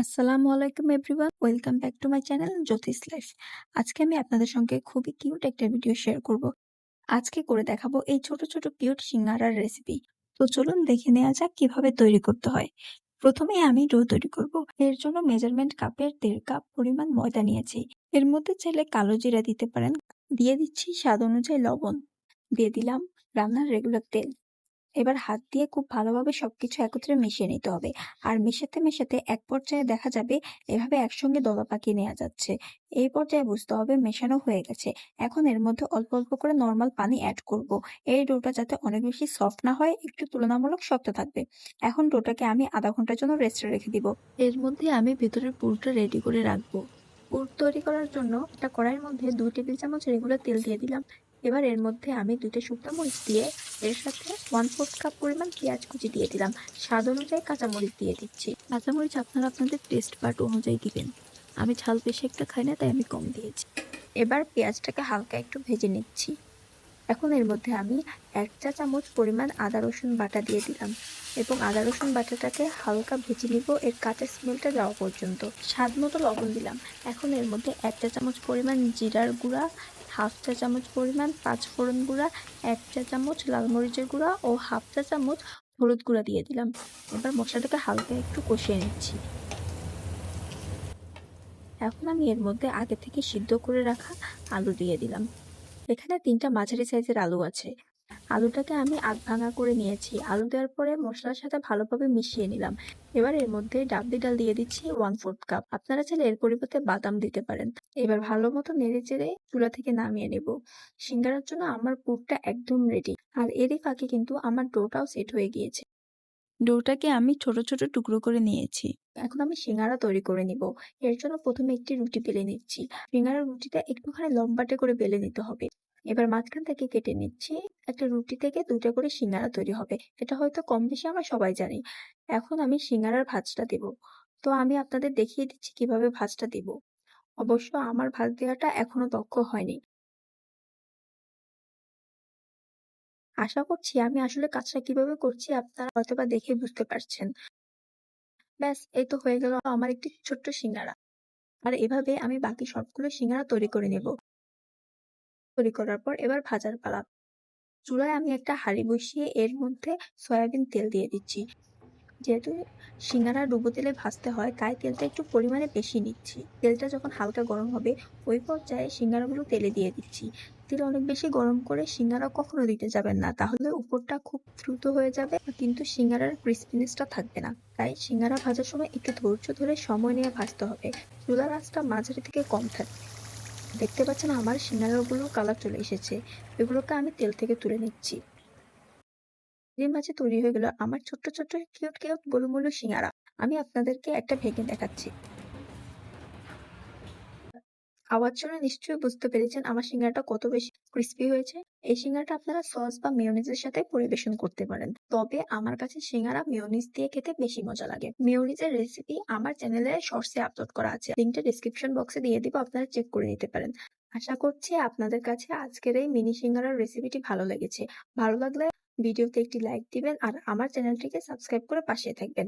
আসসালামু আলাইকুম everyone, welcome back to my channel Jyotish life. আজকে আমি আপনাদের সঙ্গে খুবই কিউট একটা ভিডিও শেয়ার করব। আজকে করে দেখাবো এই ছোট ছোট কিউট সিঙ্গারার রেসিপি। তো চলুন দেখে নেওয়া যাক কিভাবে তৈরি করতে হয়। প্রথমে আমি ডো তৈরি করব। এর জন্য মেজারমেন্ট কাপের 1.5 কাপ পরিমাণ ময়দা নিয়েছি। এর মধ্যে চাইলে কালো জিরা দিতে পারেন। দিয়ে দিচ্ছি স্বাদ অনুযায়ী লবণ। দিয়ে দিলাম রান্নার রেগুলার তেল। এবার হাত দিয়ে খুব ভালোভাবে সবকিছু একত্রে মিশিয়ে নিতে হবে। আর মেশাতে মেশাতে এক পর্যায়ে দেখা যাবে এভাবে একসঙ্গে দলা পাকিয়ে নেওয়া যাচ্ছে। এই পর্যায়ে বুঝতে হবে মেশানো হয়ে গেছে। এখন এর মধ্যে অল্প অল্প করে নর্মাল পানি অ্যাড করব। এই ডোটা যাতে অনেক বেশি সফট না হয়, একটু তুলনামূলক শক্ত থাকবে। এখন ডোটাকে আমি আধা ঘন্টার জন্য রেস্টে রেখে দিব। এর মধ্যে আমি ভেতরের পুরটা রেডি করে রাখবো। পুর তৈরি করার জন্য একটা কড়াইয়ের মধ্যে 2 টেবিল চামচ রেগুলার তেল দিয়ে দিলাম। এবার এর মধ্যে আমি 2টা শুকনো মরিচ দিয়ে এর সাথে 1/4 কাপ পরিমাণ পেঁয়াজ কুচি দিয়ে দিলাম। স্বাদ অনুযায়ী কাঁচামরিচ দিয়ে দিচ্ছি। কাঁচামরিচ আপনারা আপনাদের টেস্ট বাট অনুযায়ী দিবেন। আমি ঝাল বেশি একটা খাই না, তাই আমি কম দিয়েছি। এবার পেঁয়াজটাকে হালকা একটু ভেজে নিচ্ছি। এখন এর মধ্যে আমি 1 চা চামচ পরিমাণ আদা রসুন বাটা দিয়ে দিলাম এবং আদা রসুন বাটাটাকে হালকা ভেজে নিব এর কাঁচা স্মেলটা যাওয়া পর্যন্ত। স্বাদ মতো লবণ দিলাম। এখন এর মধ্যে 1 চা চামচ পরিমাণ জিরার গুঁড়া, 1/2 চা চামচ পরিমাণ পাঁচফোড়ন গুঁড়া, 1 চা চামচ লাল মরিচের গুঁড়া ও 1/2 চা চামচ হলুদ গুঁড়া দিয়ে দিলাম। এবার মশলাটাকে হালকা একটু কষিয়ে নিচ্ছি। এখন আমি এর মধ্যে আগে থেকে সিদ্ধ করে রাখা আলু দিয়ে দিলাম। এখানে 3টা মাঝারি সাইজের আলু আছে। আলুটাকে আমি আধ ভাঙা করে নিয়েছি। আলু দেওয়ার পরে মশলার সাথে ভালোভাবে মিশিয়ে নিলাম। এবার এর মধ্যে ডাবলি ডাল দিয়ে দিচ্ছি 1/4 কাপ। আপনারা চাইলে এর পরিবর্তে বাদাম দিতে পারেন। এবার ভালো মতো নেড়ে চেড়ে চুলা থেকে নামিয়ে নেব। সিঙ্গারার জন্য আমার পুরটা একদম রেডি। আর এরই ফাঁকে কিন্তু আমার ডোটাও সেট হয়ে গিয়েছে। ডোটাকে আমি ছোট ছোট টুকরো করে নিয়েছি। এখন আমি সিঙ্গারা তৈরি করে নিব। এর জন্য প্রথমে একটি রুটি বেলে নিচ্ছি। সিঙ্গারার রুটিটা একটুখানি লম্বাটে করে বেলে নিতে হবে। এবার মাঝখান থেকে কেটে নিচ্ছি। একটা রুটি থেকে 2টা করে সিঙ্গারা তৈরি হবে। এটা হয়তো কম বেশি আমরা সবাই জানি। এখন আমি সিঙ্গারার ভাঁজটা দেব। তো আমি আপনাদের দেখিয়ে দিচ্ছি কিভাবে ভাঁজটা দিব। অবশ্য আমার ভাঁজ দেওয়াটা এখনো দক্ষ হয়নি। আশা করছি আমি আসলে কাজটা কিভাবে করছি আপনারা হয়তোবা দেখে বুঝতে পারছেন। ব্যাস, এই তো হয়ে গেল আমার একটি ছোট্ট সিঙ্গারা। আর এভাবে আমি বাকি সবগুলো সিঙ্গারা তৈরি করে নেব। তৈরি করার পর এবার ভাজার পালা। চুলায় আমি একটা হাঁড়ি বসিয়ে এর মধ্যে সয়াবিন তেল দিয়ে দিচ্ছি। যেহেতু সিঙ্গারা ডুবো তেলে ভাজতে হয়, তাই তেলটা একটু পরিমাণে বেশি নিচ্ছি। তেলটা যখন হালকা গরম হবে, ওই পর্যায়ে সিঙ্গারাগুলো তেলে দিয়ে দিচ্ছি। তেল অনেক বেশি গরম করে সিঙ্গারা কখনো দিতে যাবেন না, তাহলে উপরটা খুব দ্রুত হয়ে যাবে কিন্তু সিঙ্গারার ক্রিস্পিনেসটা থাকবে না। তাই সিঙ্গারা ভাজার সময় একটু ধৈর্য ধরে সময় নিয়ে ভাজতে হবে। চুলার আঁচটা মাঝারি থেকে কম থাকবে। দেখতে পাচ্ছেন আমার সিঙ্গারাগুলো কালার চলে এসেছে। এগুলোকে আমি তেল থেকে তুলে নিচ্ছি। এর মাঝে তৈরি হয়ে গেল আমার ছোট্ট ছোট্ট কিউট কিউট গোলুমোলু সিঙ্গারা। আমি আপনাদেরকে একটা ভেঙে দেখাচ্ছি। আওয়াজ শুনে নিশ্চয়ই বুঝতে পেরেছেন আমার সিঙ্গারাটা কত বেশি ক্রিস্পি হয়েছে। এই সিঙ্গারাটা আপনারা সস বা মেয়োনিজের সাথে পরিবেশন করতে পারেন। তবে আমার কাছে সিঙ্গারা মেয়োনিজ দিয়ে খেতে বেশি মজা লাগে। মেয়োনিজের রেসিপি আমার চ্যানেলে শর্টসে আপলোড করা আছে। লিংকটা ডেসক্রিপশন বক্সে দিয়ে দিব, আপনারা চেক করে নিতে পারেন। আশা করছি আপনাদের কাছে আজকের এই মিনি সিঙ্গারার রেসিপিটি ভালো লেগেছে। ভালো লাগলে ভিডিওতে একটি লাইক দিবেন আর আমার চ্যানেলটিকে সাবস্ক্রাইব করে পাশে থাকবেন।